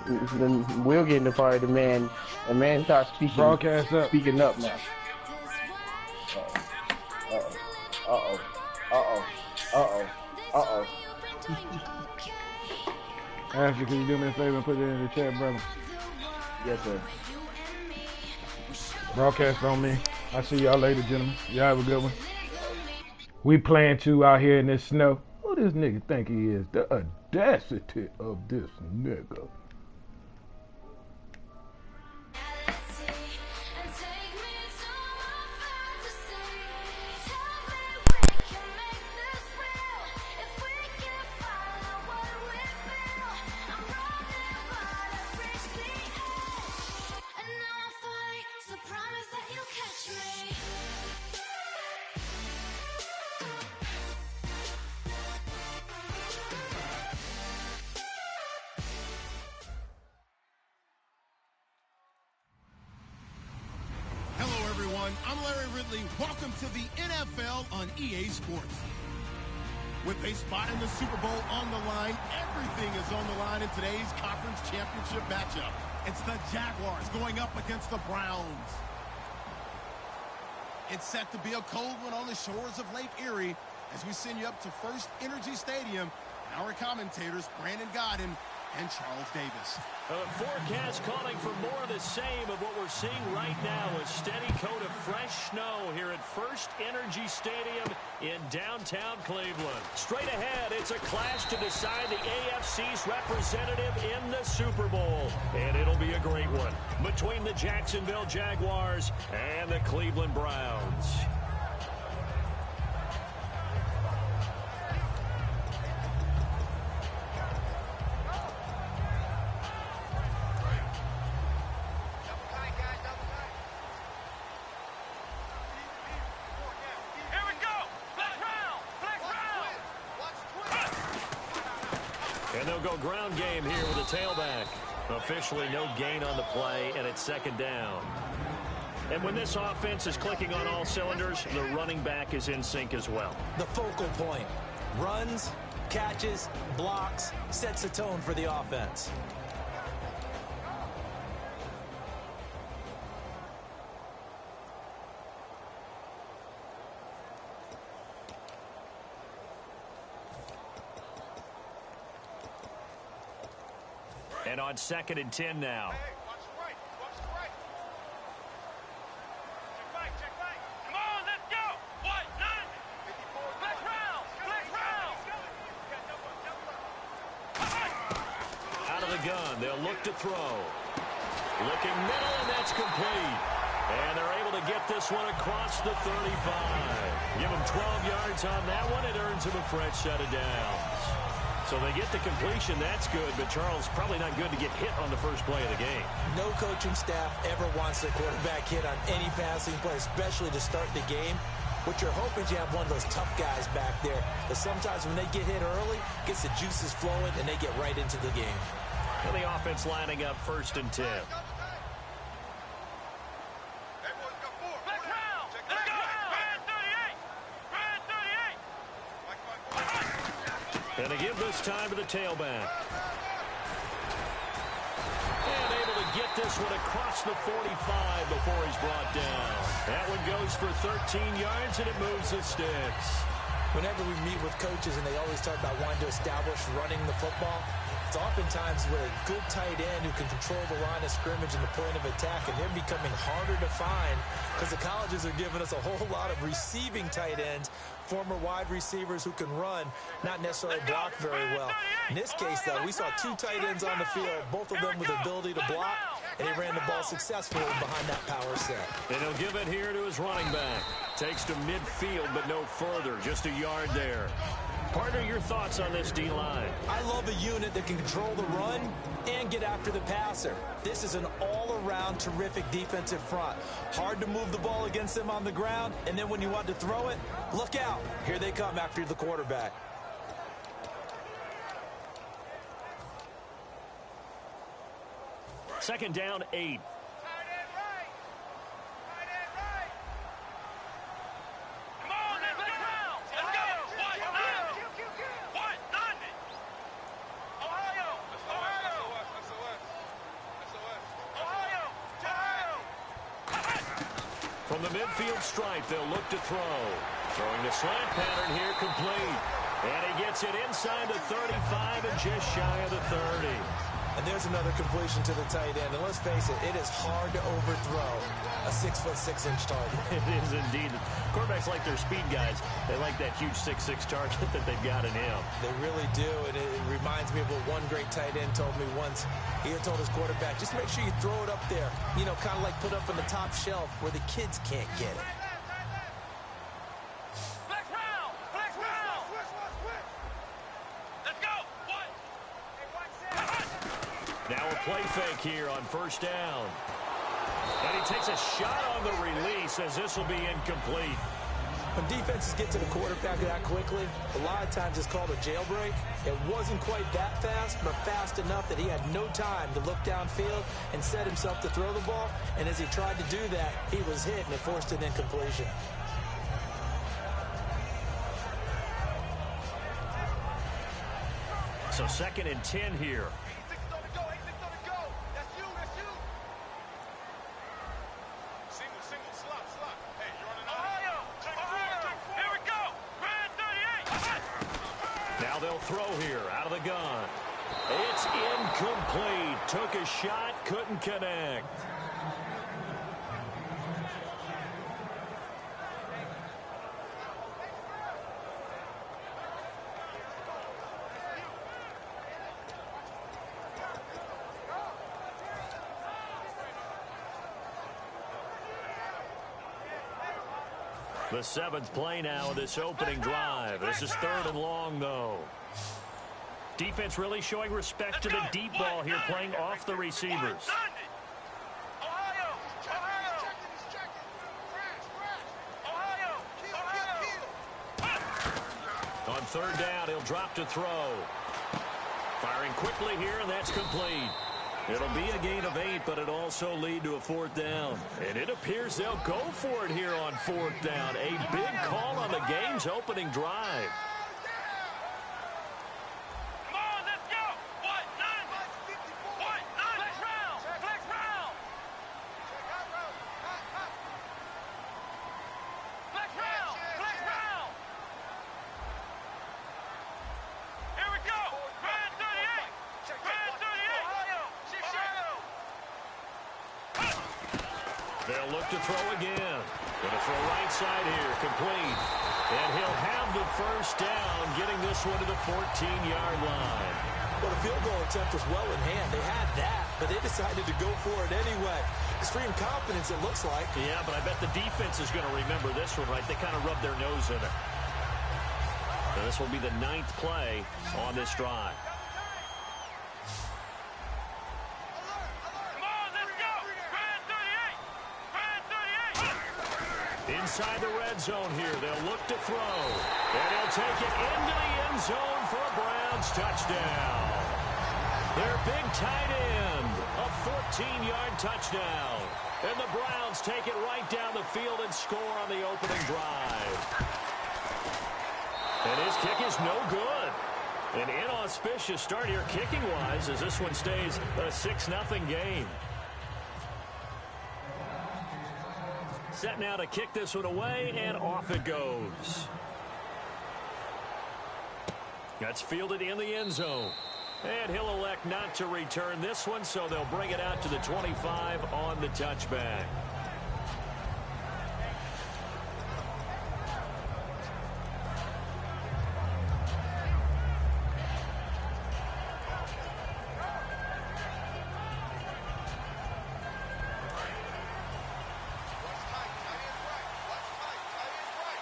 then we'll get in the part of the man. The man starts speaking. Broadcast up. Speaking up now. Ashley, can you do me a favor and put it in the chat, brother? Yes, sir. Broadcast on me. I'll see y'all later, gentlemen. Y'all have a good one. We playing to out here in this snow. Who this nigga think he is? The audacity of this nigga. I'm Larry Ridley. Welcome to the NFL on EA Sports. With a spot in the Super Bowl on the line, everything is on the line in today's conference championship matchup. It's the Jaguars going up against the Browns. It's set to be a cold one on the shores of Lake Erie as we send you up to First Energy Stadium. Our commentators, Brandon Godden and Charles Davis. The forecast calling for more of the same of what we're seeing right now, a steady coat of fresh snow here at First Energy Stadium in downtown Cleveland. Straight ahead, it's a clash to decide the AFC's representative in the Super Bowl. And it'll be a great one between the Jacksonville Jaguars and the Cleveland Browns. And they'll go ground game here with a tailback. Officially no gain on the play, and it's second down. And when this offense is clicking on all cylinders, the running back is in sync as well. The focal point. Runs, catches, blocks, sets the tone for the offense. And on 2nd and 10 now. Hey, watch the right. Watch the right. Check back, check back. Come on, let's go. What? None. Flex round. Flex round. Out of the gun. They'll look to throw. Looking middle, and that's complete. And they're able to get this one across the 35. Give them 12 yards on that one. It earns them a fresh set of downs. So they get the completion, that's good, but Charles, probably not good to get hit on the first play of the game. No coaching staff ever wants their quarterback hit on any passing play, especially to start the game. What you're hoping is you have one of those tough guys back there that sometimes when they get hit early, gets the juices flowing, and they get right into the game. And the offense lining up 1st and 10. And they give this time to the tailback. And able to get this one across the 45 before he's brought down. That one goes for 13 yards, and it moves the sticks. Whenever we meet with coaches and they always talk about wanting to establish running the football, it's oftentimes with a good tight end who can control the line of scrimmage and the point of attack, and they're becoming harder to find because the colleges are giving us a whole lot of receiving tight ends, former wide receivers who can run, not necessarily block very well. In this case, though, we saw 2 tight ends on the field, both of them with the ability to block, and he ran the ball successfully behind that power set. And he'll give it here to his running back. Takes to midfield, but no further, just a yard there. Partner, your thoughts on this D-line? I love a unit that can control the run and get after the passer. This is an all-around terrific defensive front. Hard to move the ball against them on the ground, and then when you want to throw it, look out. Here they come after the quarterback. Second down, 8. From the midfield stripe, they'll look to throw. Throwing the slant pattern here, complete. And he gets it inside the 35 and just shy of the 30. And there's another completion to the tight end. And let's face it, it is hard to overthrow a 6'6" target. It is indeed. Quarterbacks like their speed guys. They like that huge 6'6" target that they've got in him. They really do, and it reminds me of what one great tight end told me once. He had told his quarterback, just make sure you throw it up there, you know, kind of like put up on the top shelf where the kids can't get it. Flex round! Flex round! Let's go! What? Now a play fake here on first down. And he takes a shot on the release as this will be incomplete. When defenses get to the quarterback that quickly, a lot of times it's called a jailbreak. It wasn't quite that fast, but fast enough that he had no time to look downfield and set himself to throw the ball. And as he tried to do that, he was hit and it forced an incompletion. So 2nd and 10 here. 86 on the go, 86 on the go. That's you, that's you. Single, slot. Hey, you're on an Ohio, here we go. Grand 38. Now they'll throw here out of the gun. It's incomplete. Took a shot, couldn't connect. The 7th play now of this opening drive. This is 3rd and long, though. Defense really showing respect to the deep ball here, playing off the receivers. On 3rd down, he'll drop to throw. Firing quickly here, and that's complete. It'll be a gain of 8, but it'll also lead to a 4th down. And it appears they'll go for it here on 4th down. A big call on the game's opening drive. Come on, let's go. What? 9. What? 9. Flex round. Flex round. Flex round. Flex round. Here we go. Grand 38. Grand 38. Ohio. They'll look to throw again. Going to throw right side here, complete. And he'll have the first down, getting this one to the 14-yard line. Well, the field goal attempt was well in hand. They had that, but they decided to go for it anyway. Extreme confidence, it looks like. Yeah, but I bet the defense is going to remember this one, right? They kind of rubbed their nose in it. And this will be the 9th play on this drive. Inside the red zone here, they'll look to throw. And he'll take it into the end zone for a Browns touchdown. Their big tight end, a 14-yard touchdown. And the Browns take it right down the field and score on the opening drive. And his kick is no good. An inauspicious start here kicking-wise as this one stays a 6-0 game. Set now to kick this one away, and off it goes. That's fielded in the end zone. And he'll elect not to return this one, so they'll bring it out to the 25 on the touchback.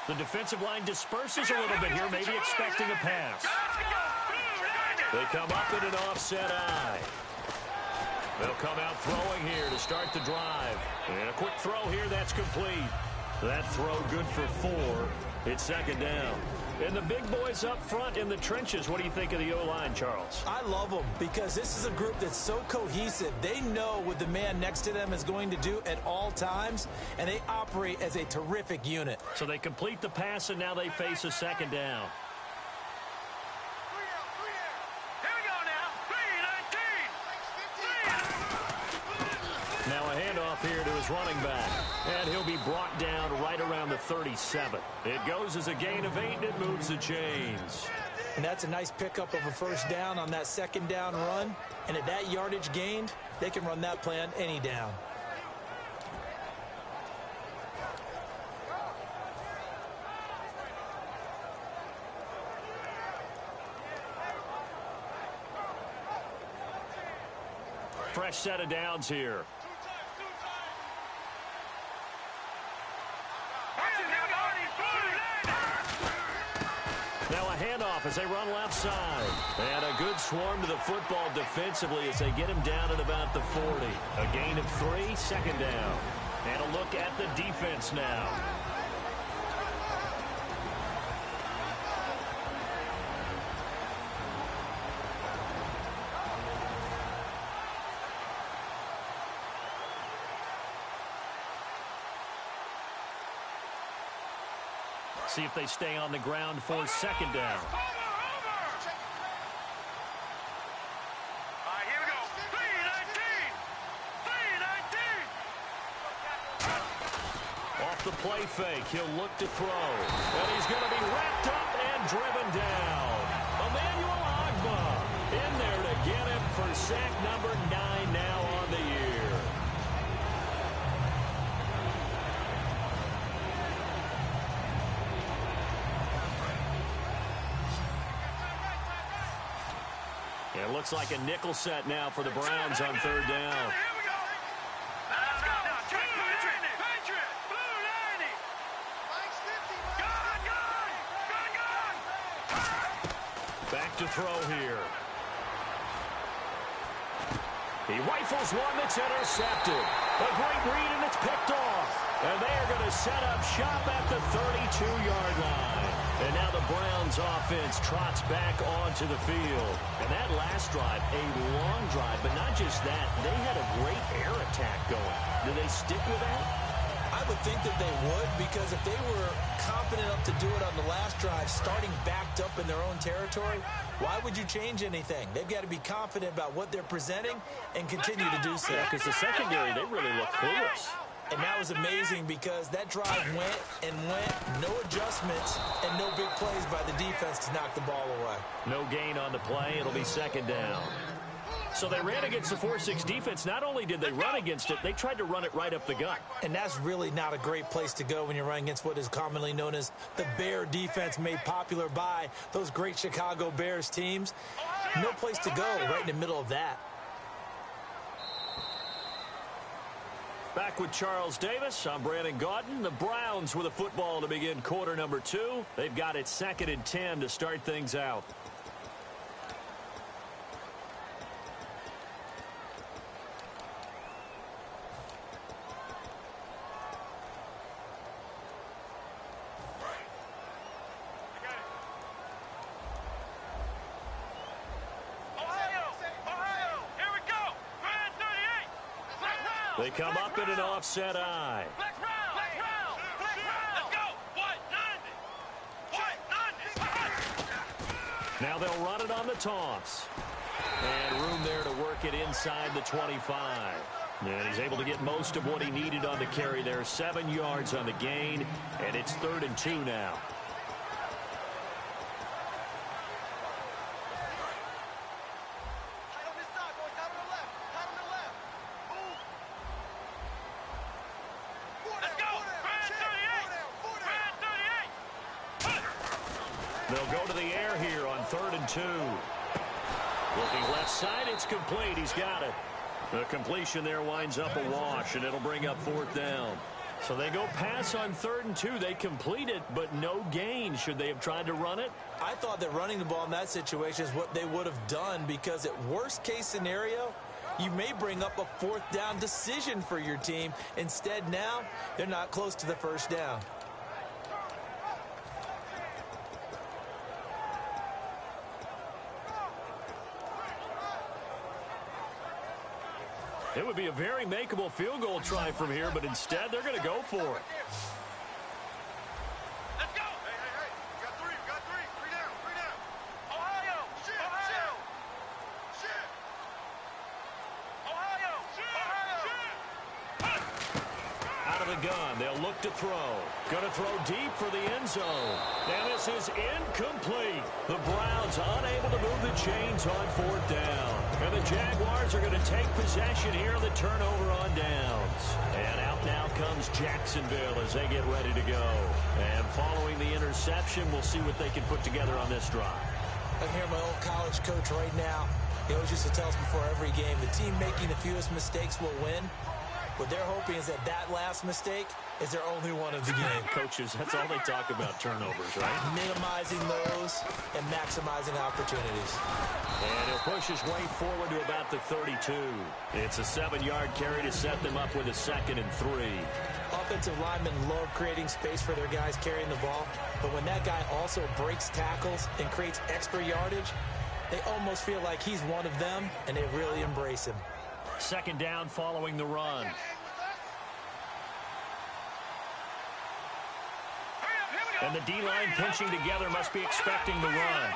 The defensive line disperses a little bit here, maybe expecting a pass. They come up in an offset eye. They'll come out throwing here to start the drive. And a quick throw here, that's complete. That throw good for 4. It's 2nd down. And the big boys up front in the trenches, what do you think of the O-line, Charles? I love them because this is a group that's so cohesive. They know what the man next to them is going to do at all times, and they operate as a terrific unit. So they complete the pass, and now they face a 2nd down. Here we go now. 3-19. Now a handoff here to his running back. And he'll be brought down right around the 37. It goes as a gain of 8, and it moves the chains. And that's a nice pickup of a first down on that second down run. And at that yardage gained, they can run that play on any down. Fresh set of downs here. Now a handoff as they run left side. And a good swarm to the football defensively as they get him down at about the 40. A gain of 3, second down. And a look at the defense now. See if they stay on the ground for second down. All right, here we go. 3-19. Off the play fake, he'll look to throw. And he's going to be wrapped up and driven down. Emmanuel Agba in there to get him for sack number 9 now on the year. It looks like a nickel set now for the Browns on third down. Here we go. Let's go now. Patriot. Blue 90. Gun. Back to throw here. He rifles one that's intercepted. A great read, and it's picked off. And they are going to set up shop at the 32-yard line. And now the Browns offense trots back onto the field. And that last drive, a long drive, but not just that. They had a great air attack going. Do they stick with that? I would think that they would, because if they were confident enough to do it on the last drive, starting backed up in their own territory, why would you change anything? They've got to be confident about what they're presenting and continue to do so. Because the secondary, they really look clueless. And that was amazing because that drive went and went, no adjustments, and no big plays by the defense to knock the ball away. No gain on the play. It'll be second down. So they ran against the 4-6 defense. Not only did they run against it, they tried to run it right up the gut. And that's really not a great place to go when you're running against what is commonly known as the Bear defense, made popular by those great Chicago Bears teams. No place to go right in the middle of that. Back with Charles Davis, I'm Brandon Gaudin. The Browns with a football to begin quarter number 2. They've got it 2nd and 10 to start things out. They come up in an offset eye. Let's go. What? Now they'll run it on the toss. And room there to work it inside the 25. And he's able to get most of what he needed on the carry there. 7 yards on the gain. And it's 3rd and 2 now. They'll go to the air here on 3rd and 2. Looking left side, it's complete. He's got it. The completion there winds up a wash, and it'll bring up 4th down. So they go pass on 3rd and 2. They complete it, but no gain. Should they have tried to run it? I thought that running the ball in that situation is what they would have done, because at worst case scenario, you may bring up a 4th down decision for your team. Instead, now, they're not close to the 1st down. It would be a very makeable field goal try from here, but instead they're going to go for it. Let's go. Hey. We got 3. 3 down. Ohio. Shit. Ohio. the gun. They'll look to throw. Going to throw deep for the end zone. And this is incomplete. The Browns unable to move the chains on fourth down. And the Jaguars are going to take possession here on the turnover on downs. And out now comes Jacksonville as they get ready to go. And following the interception, we'll see what they can put together on this drive. I hear my old college coach right now. He always used to tell us before every game, the team making the fewest mistakes will win. What they're hoping is that last mistake is their only one of the game. Coaches, that's all they talk about, turnovers, right? Minimizing those and maximizing opportunities. And he'll push his way forward to about the 32. It's a 7-yard carry to set them up with a 2nd and 3. Offensive linemen love creating space for their guys carrying the ball, but when that guy also breaks tackles and creates extra yardage, they almost feel like he's one of them, and they really embrace him. 2nd down following the run. And the D-line pinching together must be expecting the run.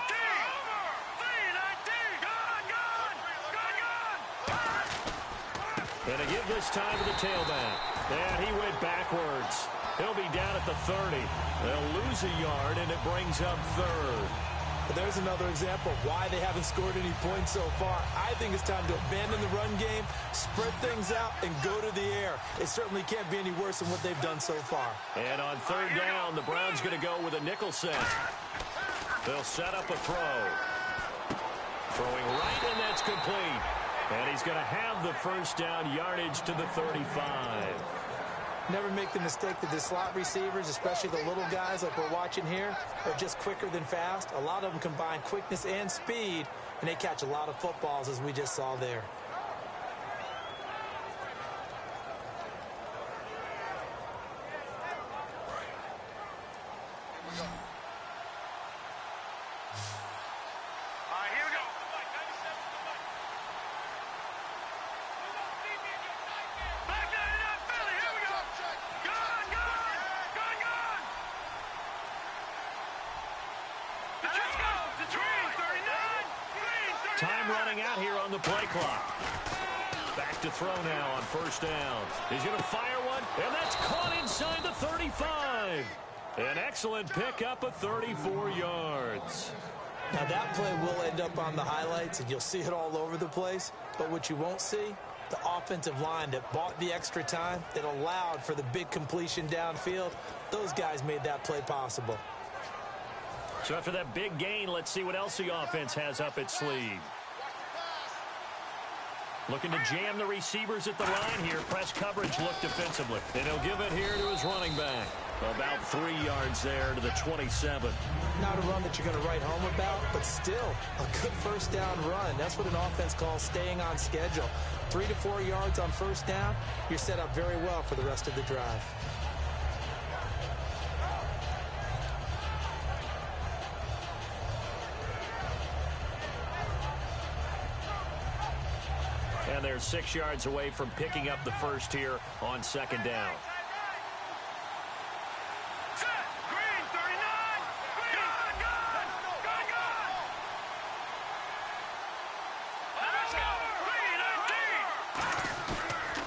And a give this time to the tailback. And he went backwards. He'll be down at the 30. They'll lose a yard, and it brings up 3rd. But there's another example of why they haven't scored any points so far. I think it's time to abandon the run game, spread things out, and go to the air. It certainly can't be any worse than what they've done so far. And on 3rd down, the Browns going to go with a nickel set. They'll set up a throw. Throwing right, and that's complete. And he's going to have the 1st down yardage to the 35. Never make the mistake that the slot receivers, especially the little guys like we're watching here, are just quicker than fast. A lot of them combine quickness and speed, and they catch a lot of footballs, as we just saw there. Time running out here on the play clock. Back to throw now on 1st down. He's going to fire one, and that's caught inside the 35. An excellent pickup of 34 yards. Now that play will end up on the highlights, and you'll see it all over the place. But what you won't see, the offensive line that bought the extra time, that allowed for the big completion downfield, those guys made that play possible. So after that big gain, let's see what else the offense has up its sleeve. Looking to jam the receivers at the line here. Press coverage look defensively. And he'll give it here to his running back. About 3 yards there to the 27. Not a run that you're going to write home about, but still a good 1st down run. That's what an offense calls staying on schedule. 3 to 4 yards on 1st down, you're set up very well for the rest of the drive. And they're 6 yards away from picking up the 1st here on 2nd down.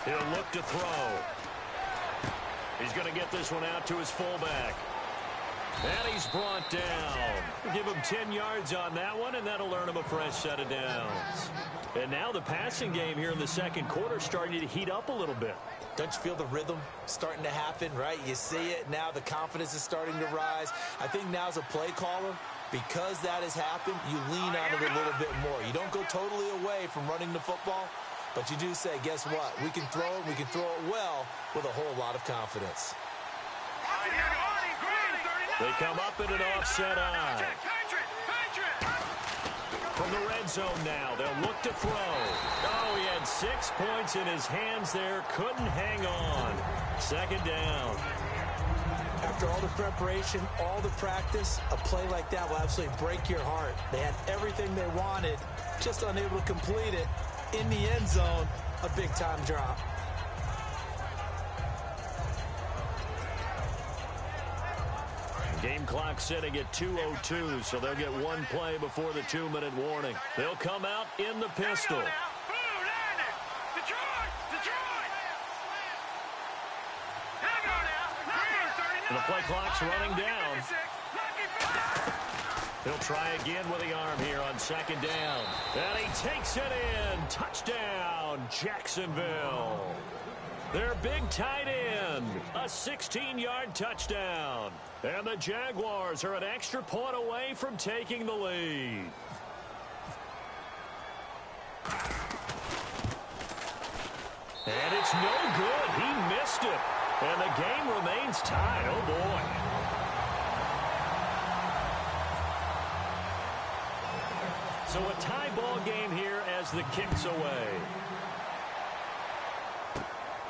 He'll look to throw. He's going to get this one out to his fullback. And he's brought down. We'll give him 10 yards on that one, and that'll earn him a fresh set of downs. And now the passing game here in the 2nd quarter starting to heat up a little bit. Don't you feel the rhythm starting to happen, right? You see it. Now the confidence is starting to rise. I think now as a play caller, because that has happened, you lean on it a little bit more. You don't go totally away from running the football, but you do say, guess what? We can throw it. We can throw it well with a whole lot of confidence. They come up in an offset eye. From the red zone now, they'll look to throw. Oh, he had 6 points in his hands there. Couldn't hang on. 2nd down. After all the preparation, all the practice, a play like that will absolutely break your heart. They had everything they wanted, just unable to complete it. In the end zone, a big-time drop. Game clock sitting at 2:02, so they'll get one play before the 2-minute warning. They'll come out in the pistol. The play clock's running down. He'll try again with the arm here on second down. And he takes it in. Touchdown, Jacksonville. Their big tight end, a 16-yard touchdown. And the Jaguars are an extra point away from taking the lead. And it's no good. He missed it. And the game remains tied. Oh, boy. So a tie ball game here as the kick's away.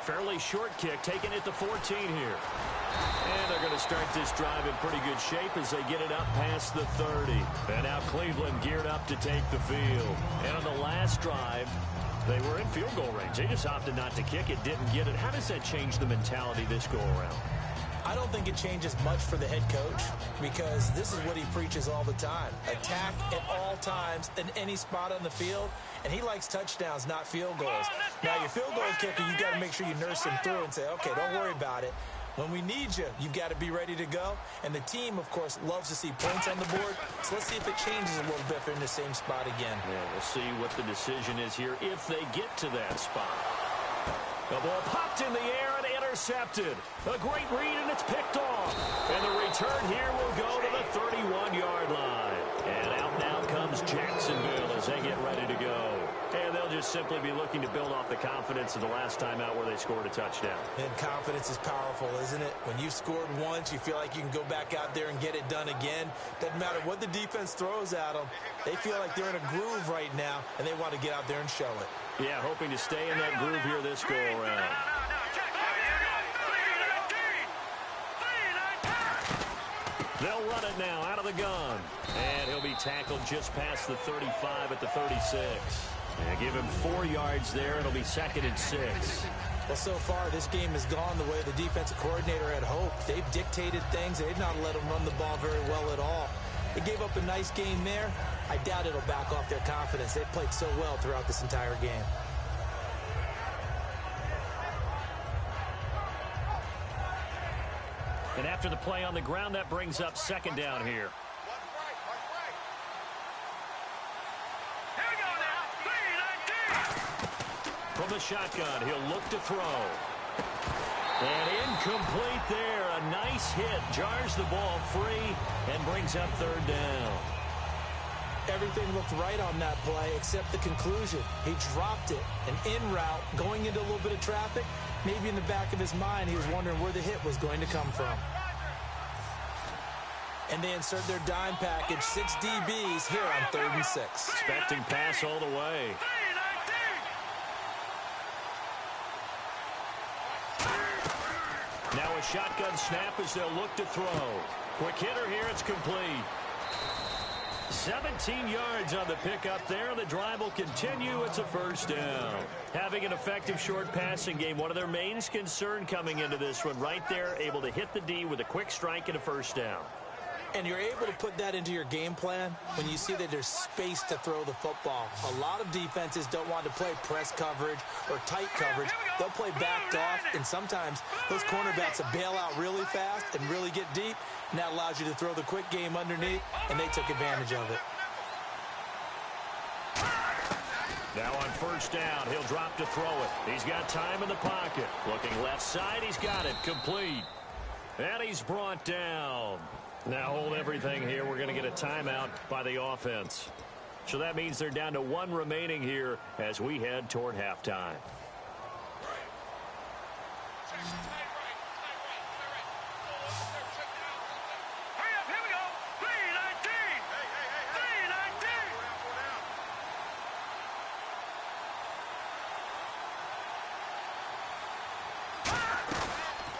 Fairly short kick, taking it to 14 here. And they're going to start this drive in pretty good shape as they get it up past the 30. And now Cleveland geared up to take the field. And on the last drive, they were in field goal range. They just opted not to kick it, didn't get it. How does that change the mentality this go around? I don't think it changes much for the head coach because this is what he preaches all the time. Attack at all times in any spot on the field, and he likes touchdowns, not field goals. Now, your field goal kicker, you got to make sure you nurse him through and say, okay, don't worry about it. When we need you, you've got to be ready to go. And the team, of course, loves to see points on the board. So let's see if it changes a little bit if they're in the same spot again. Yeah, we'll see what the decision is here if they get to that spot. The ball popped in the air and intercepted. A great read, and it's picked off. And the return here will go to the 31-yard line. And out now comes Jacksonville as they get ready to go. And they'll just simply be looking to build off the confidence of the last time out where they scored a touchdown. And confidence is powerful, isn't it? When you've scored once, you feel like you can go back out there and get it done again. Doesn't matter what the defense throws at them. They feel like they're in a groove right now, and they want to get out there and show it. Yeah, hoping to stay in that groove here this go-around. They'll run it now out of the gun. And he'll be tackled just past the 35 at the 36. And give him 4 yards there. It'll be 2nd and 6. Well, so far, this game has gone the way the defensive coordinator had hoped. They've dictated things. They've not let them run the ball very well at all. They gave up a nice game there. I doubt it'll back off their confidence. They've played so well throughout this entire game. And after the play on the ground, that brings up 2nd down here. From the shotgun, he'll look to throw. And incomplete there. A nice hit. Jars the ball free and brings up 3rd down. Everything looked right on that play except the conclusion. He dropped it. An in route going into a little bit of traffic. Maybe in the back of his mind, he was wondering where the hit was going to come from. And they insert their dime package, 6 DBs here on 3rd and 6. Expecting pass all the way. Now a shotgun snap as they'll look to throw. Quick hitter here, it's complete. 17 yards on the pickup there. The drive will continue. It's a 1st down. Having an effective short passing game, one of their main concern coming into this one. Right there, able to hit the D with a quick strike and a 1st down. And you're able to put that into your game plan when you see that there's space to throw the football. A lot of defenses don't want to play press coverage or tight coverage. They'll play backed off, and sometimes those cornerbacks will bail out really fast and really get deep, and that allows you to throw the quick game underneath, and they took advantage of it. Now on 1st down, he'll drop to throw it. He's got time in the pocket. Looking left side, he's got it. Complete. And he's brought down. Now hold everything here. We're going to get a timeout by the offense. So that means they're down to 1 remaining here as we head toward halftime.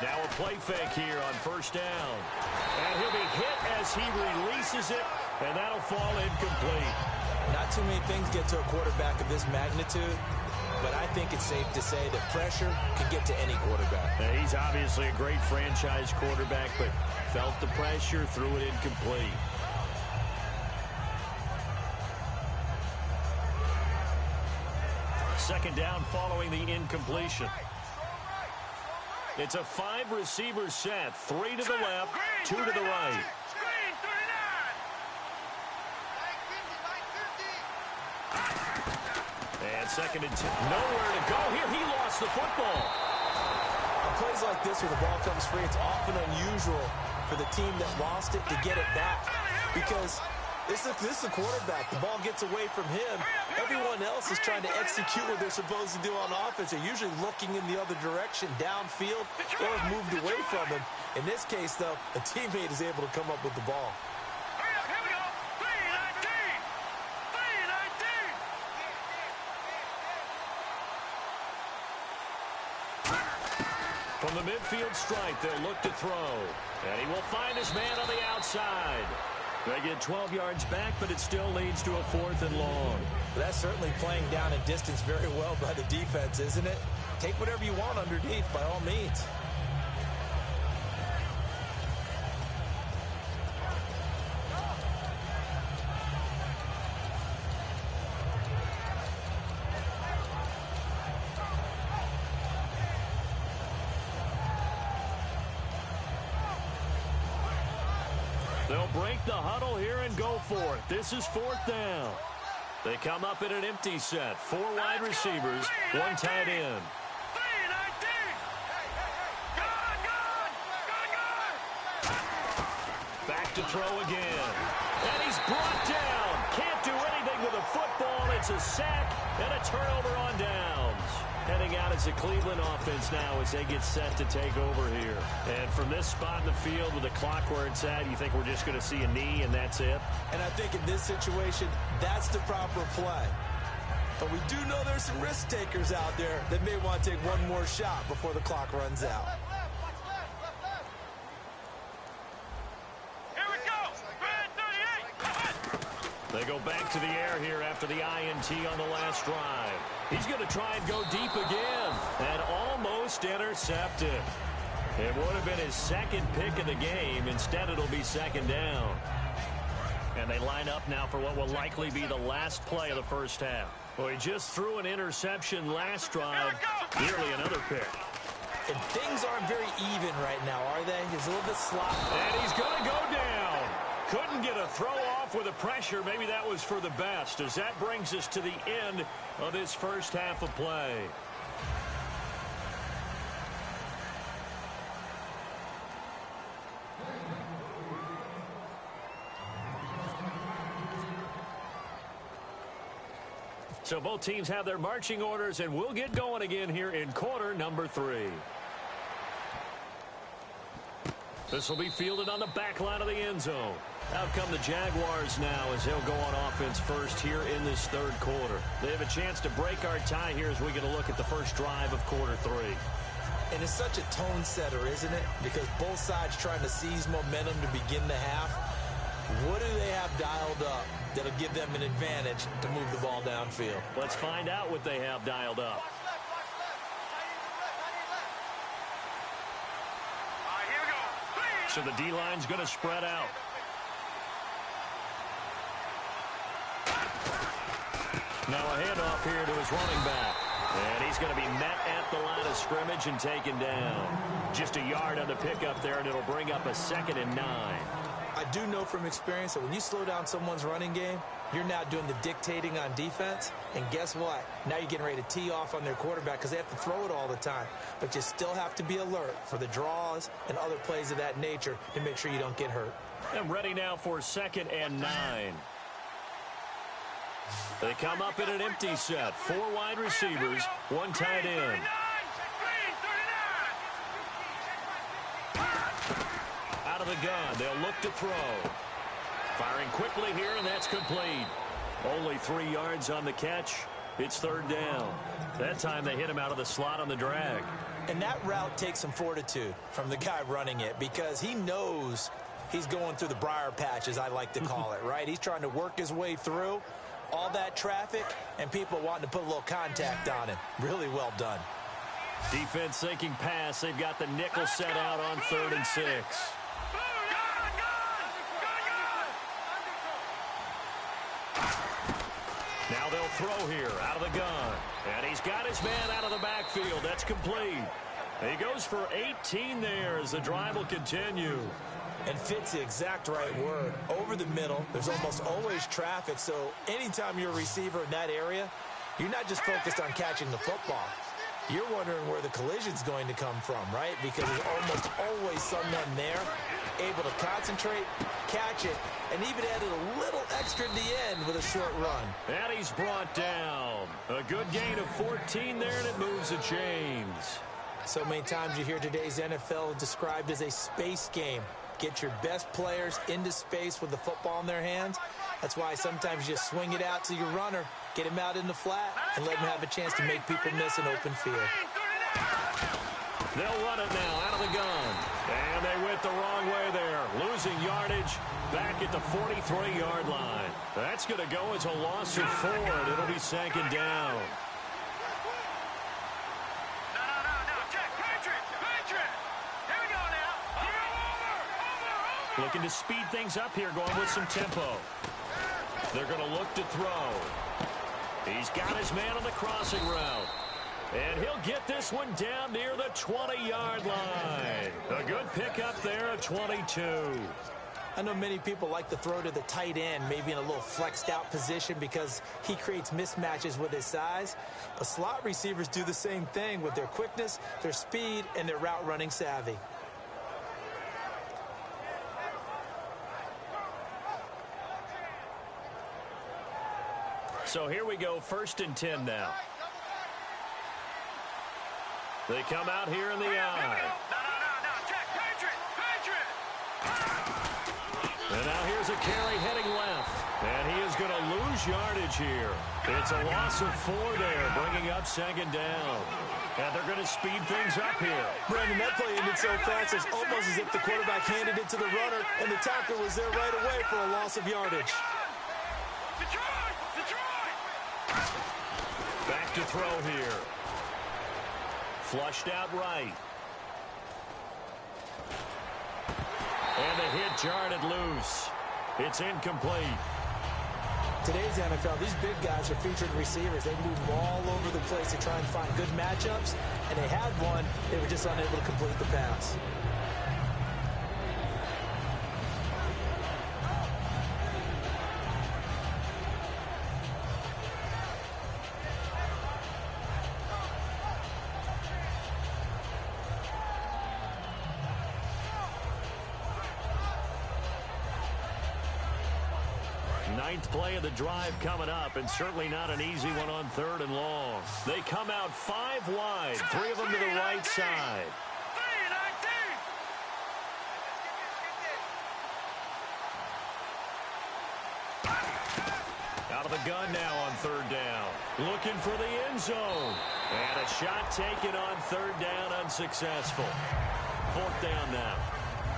Now a play fake here on 1st down. And he'll be hit as he releases it, and that'll fall incomplete. Not too many things get to a quarterback of this magnitude, but I think it's safe to say that pressure can get to any quarterback. Now, he's obviously a great franchise quarterback, but felt the pressure, threw it incomplete. Second down following the incompletion. It's a 5-receiver set. 3 to the left, 2 to the right. Screen 39. And 2nd and 10. Nowhere to go here. He lost the football. On plays like this where the ball comes free, it's often unusual for the team that lost it to get it back. Because this is the quarterback. The ball gets away from him. Everyone else is trying to execute what they're supposed to do on offense. They're usually looking in the other direction, downfield, or have moved away from him. In this case, though, a teammate is able to come up with the ball. Hurry up, here we go. 3-19. 3-19. From the midfield stripe, they'll look to throw. And he will find his man on the outside. They get 12 yards back, but it still leads to a 4th and long. That's certainly playing down a distance very well by the defense, isn't it? Take whatever you want underneath, by all means. They'll break the huddle here and go for it. This is 4th down. They come up in an empty set. 4 wide receivers, 1 tight end. 3-19. Good. Back to throw again. And he's brought down. Can't do anything with a football. It's a sack and a turnover on downs. Heading out as a Cleveland offense now as they get set to take over here. And from this spot in the field with the clock where it's at, you think we're just going to see a knee and that's it? And I think in this situation, that's the proper play. But we do know there's some risk takers out there that may want to take one more shot before the clock runs out. Here we go. Red 38. They go back to the air here after the INT on the last drive. He's going to try and go deep again and almost intercepted. It would have been his 2nd pick of the game. Instead, it'll be 2nd down. And they line up now for what will likely be the last play of the first half. Well, he just threw an interception last drive. Nearly another pick. And things aren't very even right now, are they? He's a little bit sloppy. And he's going to go down. Couldn't get a throw off with the pressure. Maybe that was for the best, as that brings us to the end of this first half of play. So both teams have their marching orders, and we'll get going again here in quarter number 3. This will be fielded on the back line of the end zone. Out come the Jaguars now as they'll go on offense first here in this 3rd quarter. They have a chance to break our tie here as we get a look at the first drive of quarter 3. And it's such a tone setter, isn't it? Because both sides trying to seize momentum to begin the half. What do they have dialed up that'll give them an advantage to move the ball downfield? Let's find out what they have dialed up. Watch left. All right, here we go. So the D-line's going to spread out. Now a handoff here to his running back. And he's going to be met at the line of scrimmage and taken down. Just a yard on the pickup there, and it'll bring up a 2nd and 9. I do know from experience that when you slow down someone's running game, you're now doing the dictating on defense. And guess what? Now you're getting ready to tee off on their quarterback because they have to throw it all the time. But you still have to be alert for the draws and other plays of that nature to make sure you don't get hurt. And ready now for 2nd and 9. They come up in an empty set. 4 wide receivers, 1 tight end. Out of the gun, they'll look to throw. Firing quickly here, and that's complete. Only 3 yards on the catch. It's 3rd down. That time they hit him out of the slot on the drag. And that route takes some fortitude from the guy running it because he knows he's going through the briar patch, as I like to call it, right? He's trying to work his way through all that traffic and people wanting to put a little contact on him. Really well done. Defense thinking pass. They've got the nickel set out on 3rd and 6. Now they'll throw here out of the gun. And he's got his man out of the backfield. That's complete. He goes for 18 there as the drive will continue. And fits the exact right word. Over the middle, there's almost always traffic, so anytime you're a receiver in that area, you're not just focused on catching the football. You're wondering where the collision's going to come from, right? Because there's almost always someone there able to concentrate, catch it, and even added a little extra at the end with a short run. And he's brought down. A good gain of 14 there, and it moves the chains. So many times you hear today's NFL described as a space game. Get your best players into space with the football in their hands. That's why sometimes you just swing it out to your runner, get him out in the flat, and let him have a chance to make people miss an open field. They'll run it now out of the gun. And they went the wrong way there. Losing yardage back at the 43-yard line. That's going to go as a loss of 4, and it'll be second down. Looking to speed things up here, going with some tempo. They're going to look to throw. He's got his man on the crossing route. And he'll get this one down near the 20-yard line. A good pickup there at 22. I know many people like to throw to the tight end, maybe in a little flexed out position because he creates mismatches with his size. But slot receivers do the same thing with their quickness, their speed, and their route running savvy. So here we go, 1st and 10 now. They come out here in the eye. And now here's a carry heading left. And he is going to lose yardage here. It's a loss of 4 there, bringing up second down. And they're going to speed things up here. Brandon, that play ended so fast, it's almost as if the quarterback handed it to the runner, and the tackle was there right away for a loss of yardage. Back to throw here. Flushed out right. And the hit jarred it loose. It's incomplete. Today's NFL, these big guys are featured receivers. They move all over the place to try and find good matchups, and they had one. They were just unable to complete the pass. Ninth play of the drive coming up, and certainly not an easy one on 3rd and long. They come out 5 wide, 3 of them to the right side. Out of the gun now on 3rd down. Looking for the end zone. And a shot taken on 3rd down, unsuccessful. 4th down now.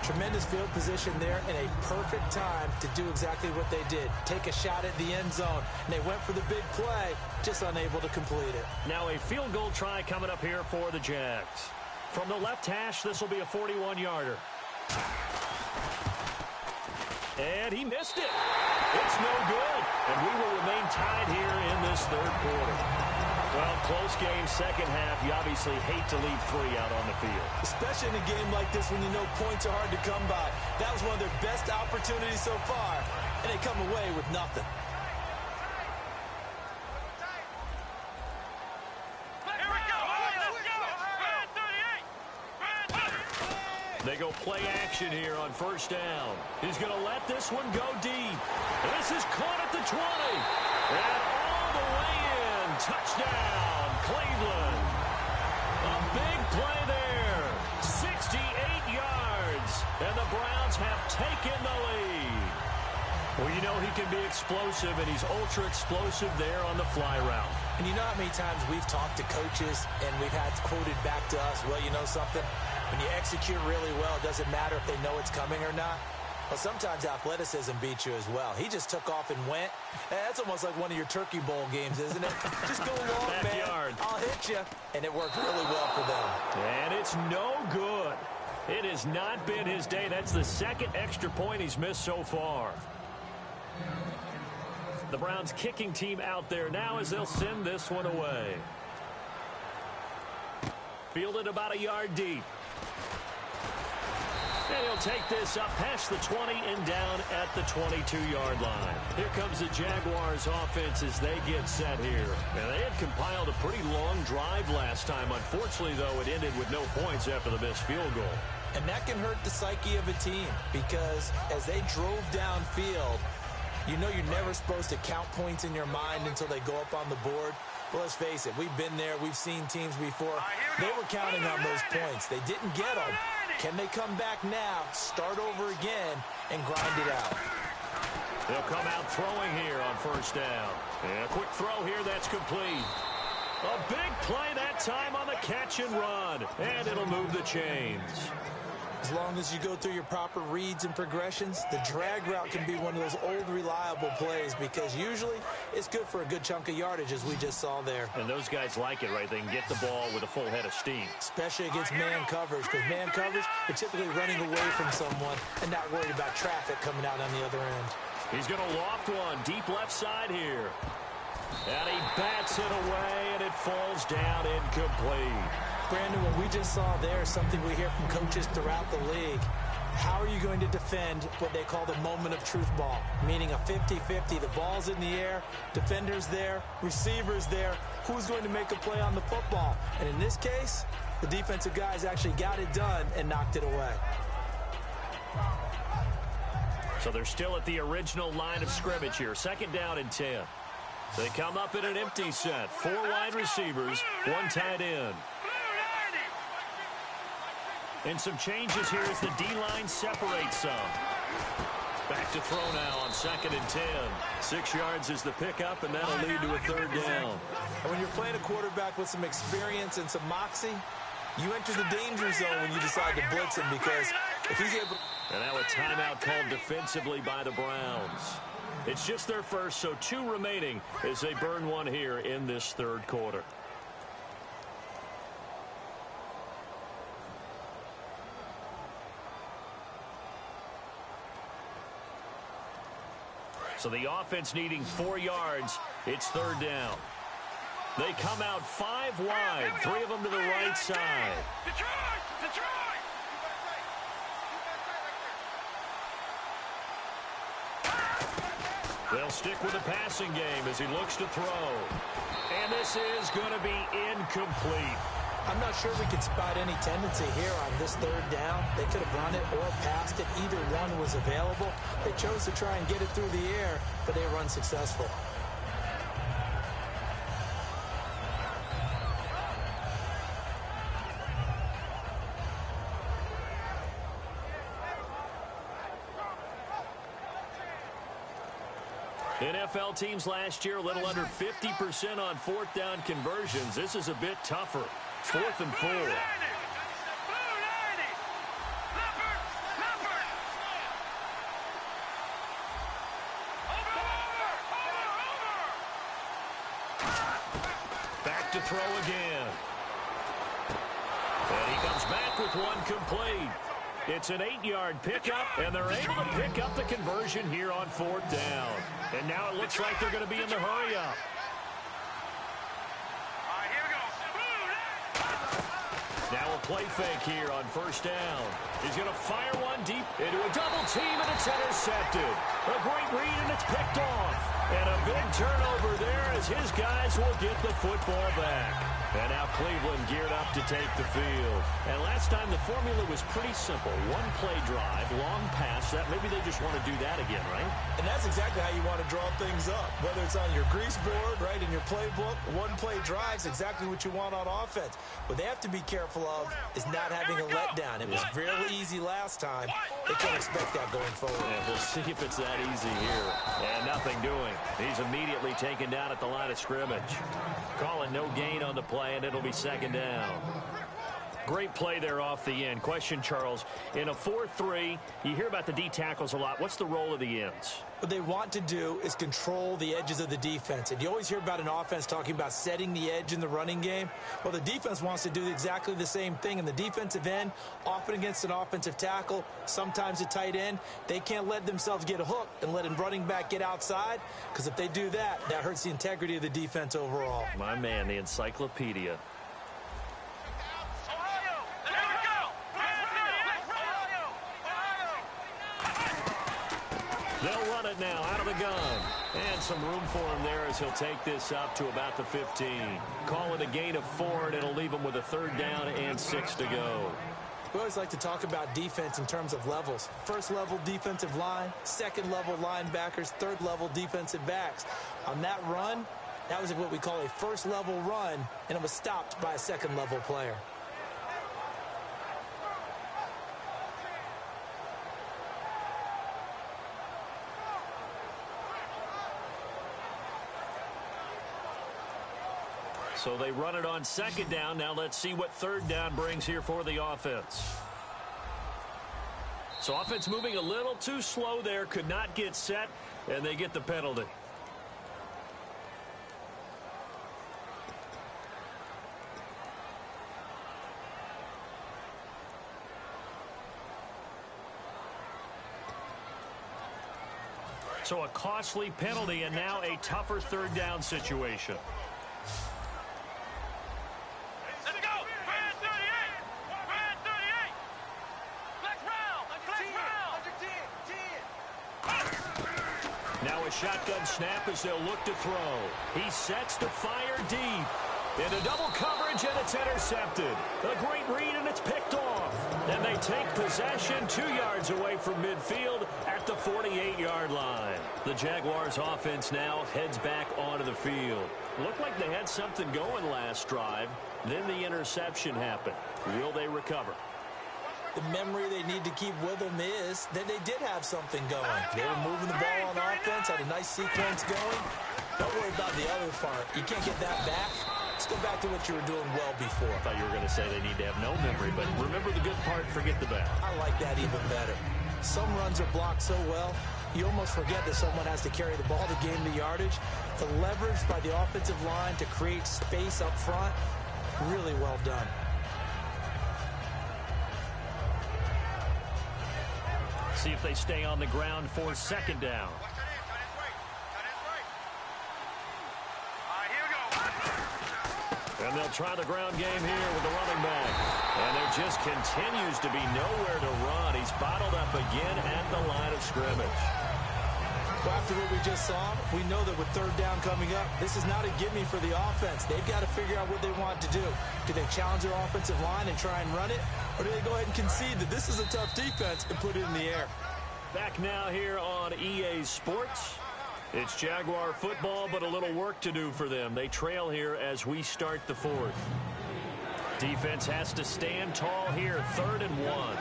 Tremendous field position there and a perfect time to do exactly what they did. Take a shot at the end zone. And they went for the big play, just unable to complete it. Now a field goal try coming up here for the Jags. From the left hash, this will be a 41-yarder. And he missed it. It's no good. And we will remain tied here in this 3rd quarter. Well, close game, second half. You obviously hate to leave 3 out on the field. Especially in a game like this when you know points are hard to come by. That was one of their best opportunities so far, and they come away with nothing. Here we go. Let's go. Brand 38. They go play action here on 1st down. He's going to let this one go deep. This is caught at the 20. And all the way in. Touchdown, Cleveland. A big play there. 68 yards. And the Browns have taken the lead. Well, you know he can be explosive, and he's ultra explosive there on the fly route. And you know how many times we've talked to coaches and we've had quoted back to us, well, you know something? When you execute really well, it doesn't matter if they know it's coming or not. Well, sometimes athleticism beats you as well. He just took off and went. That's almost like one of your Turkey Bowl games, isn't it? Just go long, Backyard. man. I'll hit you. And it worked really well for them. And it's no good. It has not been his day. That's the 2nd extra point he's missed so far. The Browns kicking team out there now as they'll send this one away. Fielded about a yard deep. And he'll take this up past the 20 and down at the 22-yard line. Here comes the Jaguars offense as they get set here. And they had compiled a pretty long drive last time. Unfortunately, though, it ended with no points after the missed field goal. And that can hurt the psyche of a team because as they drove downfield, you know you're never supposed to count points in your mind until they go up on the board. Well, let's face it, we've been there. We've seen teams before. They were counting on those points. They didn't get them. Can they come back now, start over again, and grind it out? They'll come out throwing here on first down. And a quick throw here that's complete. A big play that time on the catch and run. And it'll move the chains. As long as you go through your proper reads and progressions, the drag route can be one of those old reliable plays because usually it's good for a good chunk of yardage as we just saw there. And those guys like it, right? They can get the ball with a full head of steam. Especially against man coverage because man coverage, you're typically running away from someone and not worried about traffic coming out on the other end. He's going to loft one deep left side here. And he bats it away and it falls down incomplete. Brandon, what we just saw there is something we hear from coaches throughout the league. How are you going to defend what they call the moment of truth ball, meaning a 50-50? The ball's in the air, defender's there, receiver's there. Who's going to make a play on the football? And in this case, the defensive guys actually got it done and knocked it away. So they're still at the original line of scrimmage here. 2nd down and 10. They come up in an empty set. 4 wide receivers, 1 tight end. And some changes here as the D-line separates some. Back to throw now on 2nd and 10. 6 yards is the pickup, and that'll lead to a 3rd down. And when you're playing a quarterback with some experience and some moxie, you enter the danger zone when you decide to blitz him because if he's able... And now a timeout called defensively by the Browns. It's just their first, so 2 remaining as they burn one here in this 3rd quarter. So the offense needing 4 yards. It's 3rd down. They come out 5 wide, 3 of them to the right side. Detroit! They'll stick with the passing game as he looks to throw. And this is going to be incomplete. I'm not sure we could spot any tendency here on this 3rd down. They could have run it or passed it. Either one was available. They chose to try and get it through the air, but they were unsuccessful. NFL teams last year a little under 50% on 4th down conversions. This is a bit tougher. 4th and 4. Back to throw again. And he comes back with one complete. It's an 8-yard pickup, and they're able to pick up the conversion here on 4th down. And now it looks like they're going to be in the hurry-up. Now a play fake here on 1st down. He's going to fire one deep into a double team, and it's intercepted. A great read, and it's picked off. And a big turnover there as his guys will get the football back. And now Cleveland geared up to take the field. And last time the formula was pretty simple. 1 play drive, long pass. That maybe they just want to do that again, right? And that's exactly how you want to draw things up. Whether it's on your grease board, right, in your playbook, 1 play drive is exactly what you want on offense. What they have to be careful of is not having a letdown. It was really easy last time. They can't expect that going forward. And we'll see if it's that easy here. And nothing doing. He's immediately taken down at the line of scrimmage. Calling no gain on the play, and it'll be 2nd down. Great play there off the end. Question, Charles, in a 4-3, you hear about the D tackles a lot. What's the role of the ends? What they want to do is control the edges of the defense. And you always hear about an offense talking about setting the edge in the running game. Well, the defense wants to do exactly the same thing. In the defensive end, often against an offensive tackle, sometimes a tight end, they can't let themselves get hooked and let a running back get outside, because if they do that, that hurts the integrity of the defense overall. My man, the encyclopedia. it now out of the gun. And some room for him there as he'll take this up to about the 15. Call it a gain of 4, and it'll leave him with a 3rd down and 6 to go. We always like to talk about defense in terms of levels. First level defensive line, second level linebackers, third level defensive backs. On that run, that was what we call a first level run, and it was stopped by a second level player. So they run it on 2nd down. Now let's see what 3rd down brings here for the offense. So offense moving a little too slow there. Could not get set, and they get the penalty. So a costly penalty and now a tougher 3rd down situation. Let's go! Red 38! Red 38! Flex round! Flex round! 10! Now a shotgun snap as they'll look to throw. He sets to fire deep. Into double coverage, and it's intercepted. A great read, and it's picked off. And they take possession 2 yards away from midfield at the 48-yard line. The Jaguars' offense now heads back onto the field. Looked like they had something going last drive. Then the interception happened. Will they recover? The memory they need to keep with them is that they did have something going. They were moving the ball on offense, had a nice sequence going. Don't worry about the other part. You can't get that back. Let's go back to what you were doing well before. I thought you were going to say they need to have no memory, but remember the good part, forget the bad. I like that even better. Some runs are blocked so well, you almost forget that someone has to carry the ball to gain the yardage. The leverage by the offensive line to create space up front, really well done. See if they stay on the ground for 2nd down. And they'll try the ground game here with the running back. And there just continues to be nowhere to run. He's bottled up again at the line of scrimmage. Well, after what we just saw, we know that with 3rd down coming up, this is not a gimme for the offense. They've got to figure out what they want to do. Do they challenge their offensive line and try and run it? Or do they go ahead and concede that this is a tough defense and put it in the air? Back now here on EA Sports. It's Jaguar football, but a little work to do for them. They trail here as we start the 4th. Defense has to stand tall here, 3rd and 1.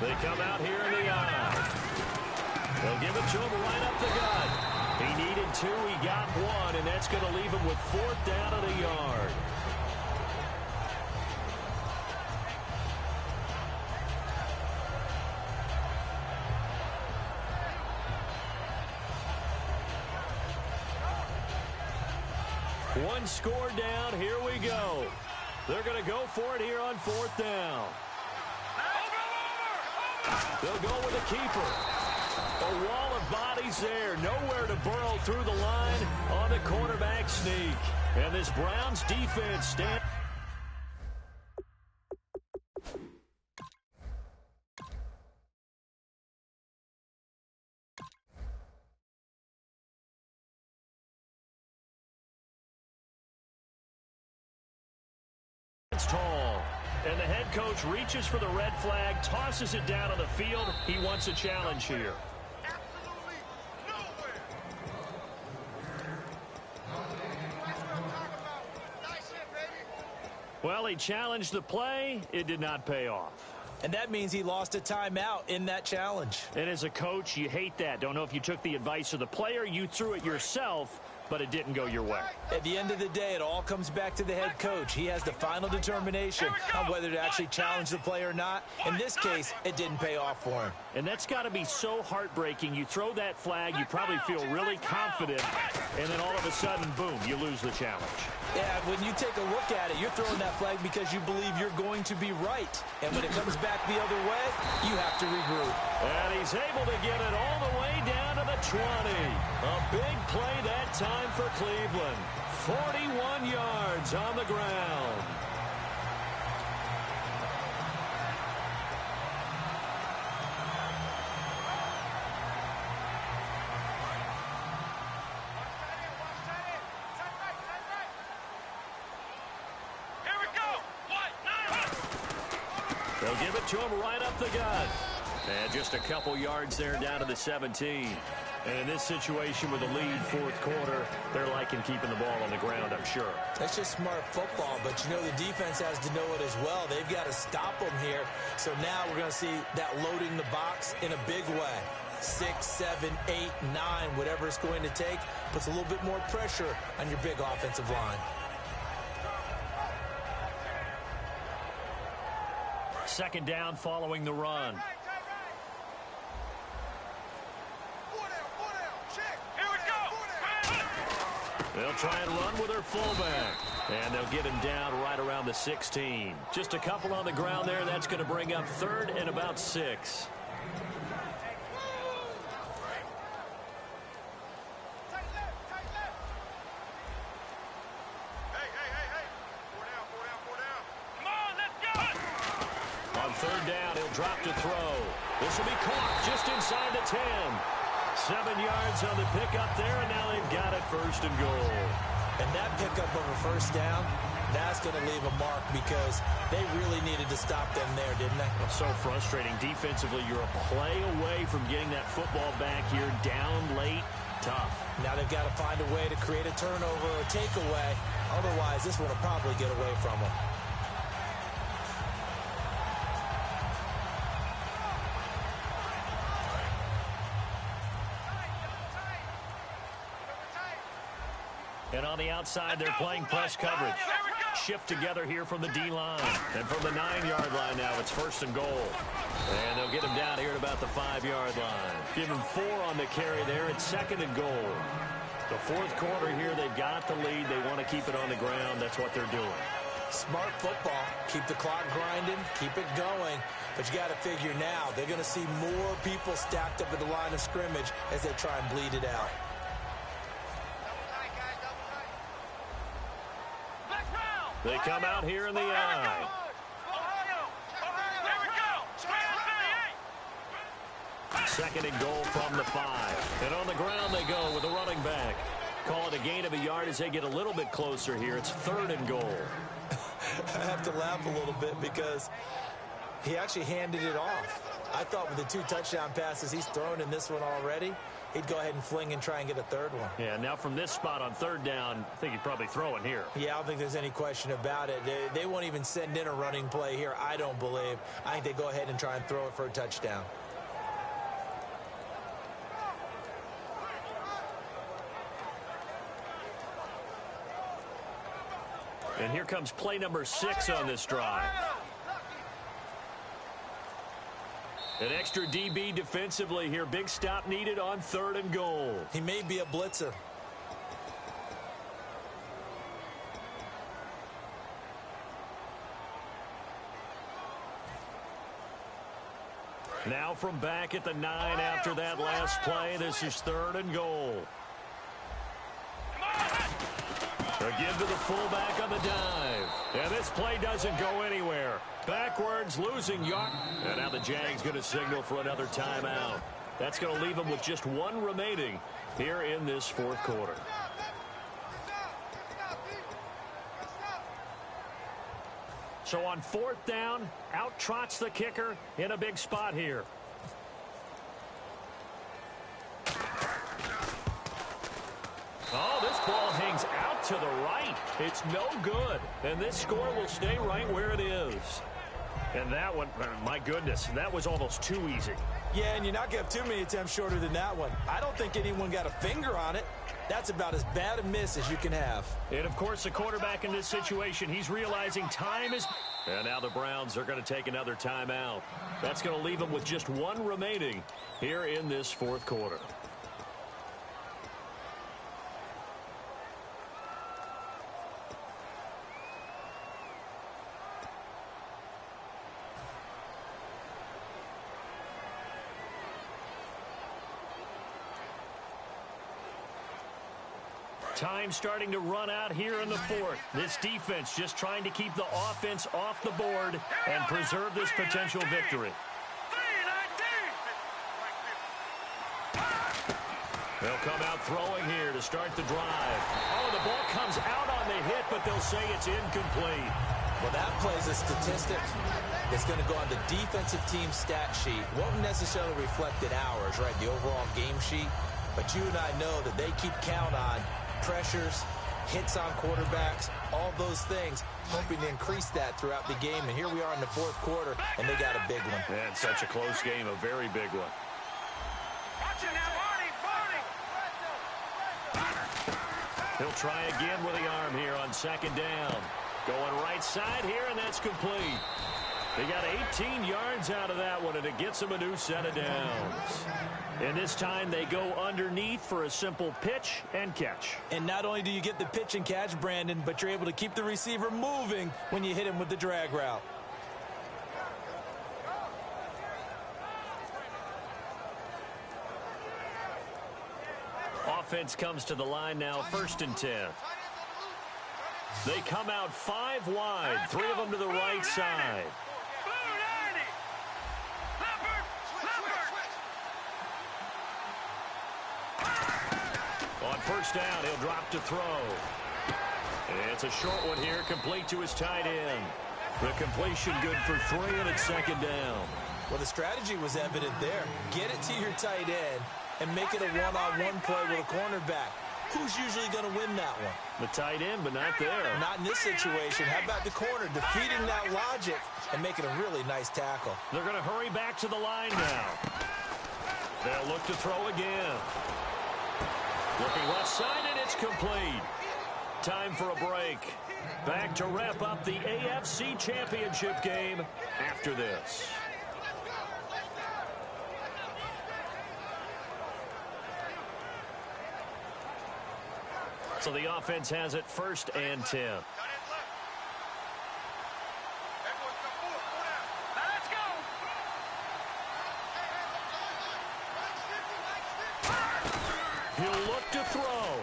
They come out here in the eye. They'll give it to him right up the gut. He needed 2, he got 1, and that's going to leave him with 4th down and a yard. One score down. Here we go. They're going to go for it here on 4th down. They'll go with a keeper. A wall of bodies there. Nowhere to burrow through the line on the quarterback sneak. And this Browns defense stands tall. And the head coach reaches for the red flag, tosses it down on the field. He wants a challenge here. Absolutely nowhere. Nice hit, baby. Well, he challenged the play. It did not pay off. And that means he lost a timeout in that challenge. And as a coach, you hate that. Don't know if you took the advice of the player, you threw it yourself, but it didn't go your way. At the end of the day, it all comes back to the head coach. He has the final determination on whether to actually challenge the play or not. In this case, it didn't pay off for him. And that's got to be so heartbreaking. You throw that flag, you probably feel really confident, and then all of a sudden, boom, you lose the challenge. Yeah, when you take a look at it, you're throwing that flag because you believe you're going to be right. And when it comes back the other way, you have to regroup. And he's able to get it all the way down to the 20. A big play that time for Cleveland. 41 yards on the ground. They'll give it to him right up the gut. And just a couple yards there down to the 17. And in this situation with a lead fourth quarter, they're liking keeping the ball on the ground, I'm sure. That's just smart football, but you know the defense has to know it as well. They've got to stop them here. So now we're going to see that loading the box in a big way. 6, 7, 8, 9, whatever it's going to take, puts a little bit more pressure on your big offensive line. Second down following the run. They'll try and run with their fullback. And they'll get him down right around the 16. Just a couple on the ground there. That's going to bring up third and about 6. On third down, he'll drop to throw. This will be caught just inside the 10. 7 yards on the pickup there, and now they've got it first and goal. And that pickup of a first down, that's going to leave a mark because they really needed to stop them there, didn't they? Well, so frustrating. Defensively, you're a play away from getting that football back here down late. Tough. Now they've got to find a way to create a turnover or takeaway. Otherwise, this one will probably get away from them. And on the outside, they're playing press coverage. Shift together here from the D-line. And from the 9-yard line now, it's first and goal. And they'll get him down here at about the 5-yard line. Give him 4 on the carry there. It's second and goal. The fourth quarter here, they've got the lead. They want to keep it on the ground. That's what they're doing. Smart football. Keep the clock grinding. Keep it going. But you got to figure now, they're going to see more people stacked up at the line of scrimmage as they try and bleed it out. They come out here in the eye. Second and goal from the 5. And on the ground they go with the running back. Call it a gain of a yard as they get a little bit closer here. It's third and goal. I have to laugh a little bit because he actually handed it off. I thought with the 2 touchdown passes he's thrown in this one already, he'd go ahead and fling and try and get a third one. Yeah, now from this spot on third down, I think he'd probably throw it here. Yeah, I don't think there's any question about it. They won't even send in a running play here, I don't believe. I think they go ahead and try and throw it for a touchdown. And here comes play number 6 on this drive. An extra DB defensively here. Big stop needed on third and goal. He may be a blitzer. Now from back at the 9 after that last play. This is third and goal. Again to the fullback on the dive. And this play doesn't go anywhere. Backwards, losing yard. And now the Jags going to signal for another timeout. That's going to leave them with just 1 remaining here in this fourth quarter. So on fourth down, out trots the kicker in a big spot here. Oh, this ball hangs out to the right. It's no good. And this score will stay right where it is. And that one, my goodness, that was almost too easy. Yeah, and you're not going to have too many attempts shorter than that one. I don't think anyone got a finger on it. That's about as bad a miss as you can have. And, of course, the quarterback in this situation, he's realizing time is... And now the Browns are going to take another timeout. That's going to leave them with just 1 remaining here in this fourth quarter. Time starting to run out here in the fourth. This defense just trying to keep the offense off the board and preserve this potential victory. They'll come out throwing here to start the drive. Oh, the ball comes out on the hit, but they'll say it's incomplete. Well, that plays a statistic that's going to go on the defensive team stat sheet. Won't necessarily reflect in ours, right, the overall game sheet. But you and I know that they keep count on pressures, hits on quarterbacks, all those things, hoping to increase that throughout the game. And here we are in the fourth quarter, and they got a big one. And such a close game, a very big one. Watch it now, Barney. He'll try again with the arm here on second down. Going right side here, and that's complete. They got 18 yards out of that one, and it gets them a new set of downs. And this time they go underneath for a simple pitch and catch. And not only do you get the pitch and catch, Brandon, but you're able to keep the receiver moving when you hit him with the drag route. Offense comes to the line now, 1st and 10. They come out 5 wide, 3 of them to the right side. On first down, he'll drop to throw. It's a short one here, complete to his tight end. The completion good for 3, and it's second down. Well, the strategy was evident there. Get it to your tight end and make it a one-on-one play with a cornerback. Who's usually going to win that one? The tight end, but not there. Not in this situation. How about the corner defeating that logic and making a really nice tackle? They're going to hurry back to the line now. They'll look to throw again. Looking left side, and it's complete. Time for a break. Back to wrap up the AFC Championship game after this. So the offense has it 1st and 10. He'll look to throw.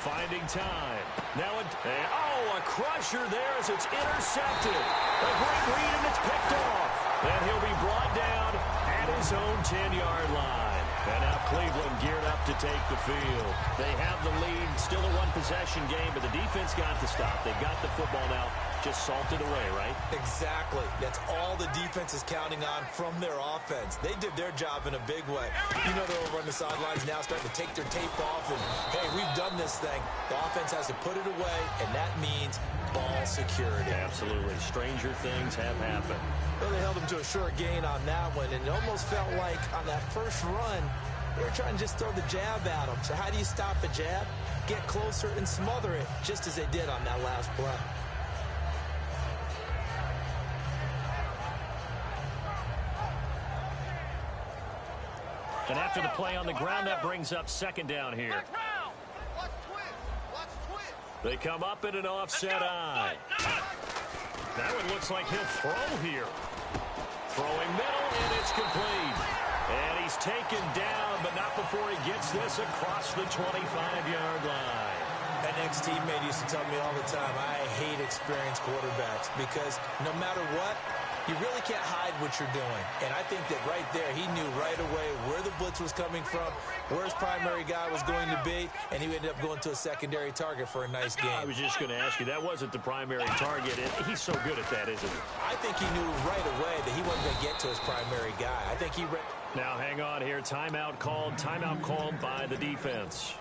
Finding time. Now, a crusher there as it's intercepted. A great read, and it's picked off. And he'll be brought down at his own 10-yard line. And now Cleveland geared up to take the field. They have the lead, still a one-possession game, but the defense got the stop. They've got the football now, just salted away, right? Exactly. That's all the defense is counting on from their offense. They did their job in a big way. You know they're over on the sidelines now starting to take their tape off, and, hey, we've done this thing. The offense has to put it away, and that means ball security. Absolutely. Stranger things have happened. Well, they held them to a short gain on that one, and it almost felt like on that first run, they were trying to just throw the jab at them. So how do you stop a jab? Get closer and smother it, just as they did on that last play. And after the play on the ground, that brings up second down here. They come up in an offset eye. That one looks like he'll throw here. Throwing middle, and it's complete. And he's taken down, but not before he gets this across the 25-yard line. An ex-teammate used to tell me all the time, I hate experienced quarterbacks because no matter what, you really can't hide what you're doing. And I think that right there, he knew right away where the blitz was coming from, where his primary guy was going to be, and he ended up going to a secondary target for a nice game. I was just going to ask you, that wasn't the primary target. He's so good at that, isn't he? I think he knew right away that he wasn't going to get to his primary guy. I think he... Now, hang on here. Timeout called by the defense.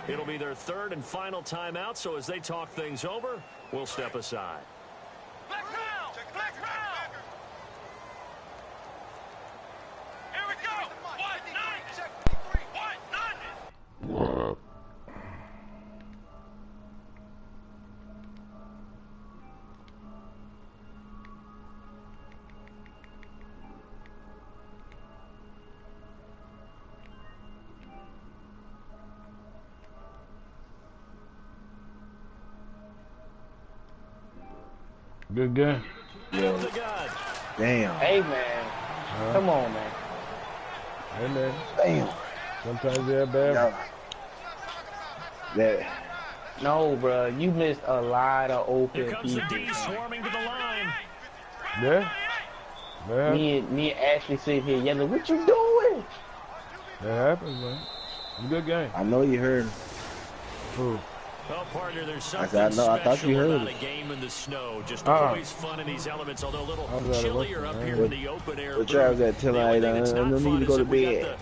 It'll be their 3rd and final timeout, so as they talk things over, we'll step aside. Black round! Black round! Here we go! 1-9! 1-9! What? Good game. Yeah. Damn. Hey, man. Come on, man. Hey, man. Damn. Sometimes they're bad. That. No, bro. You missed a lot of open Here comes the people. D swarming to the line. Yeah. Yeah. Me and Ashley sit here yelling, what you doing? That happens, man. It's a good game. I know you heard. Who? Well, partner, there's I something thought special you heard about it. a game in the snow. Just always fun in these elements, although a little chillier up here in the open air. But Travis got tonight, no need to go to bed.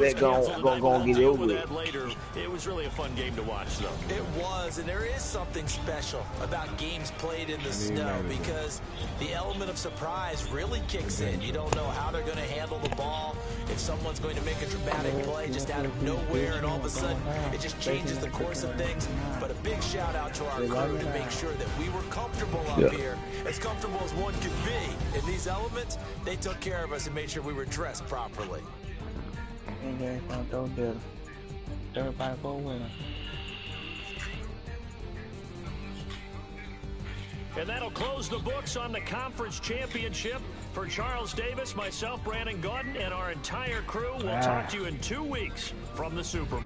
Let's go get it over with. Later. It was really a fun game to watch, though. It was, and there is something special about games played in the snow because the element of surprise really kicks in. You don't know how they're going to handle the ball, if someone's going to make a dramatic play just out of nowhere, and all of a sudden it just changes the course of things. But a big shout out to our crew to make sure that we were comfortable up here, as comfortable as one could be. In these elements, they took care of us and made sure we were dressed properly. Everybody for a winner. And that'll close the books on the conference championship. For Charles Davis, myself, Brandon Gaudin, and our entire crew, we'll talk to you in 2 weeks from the Super Bowl.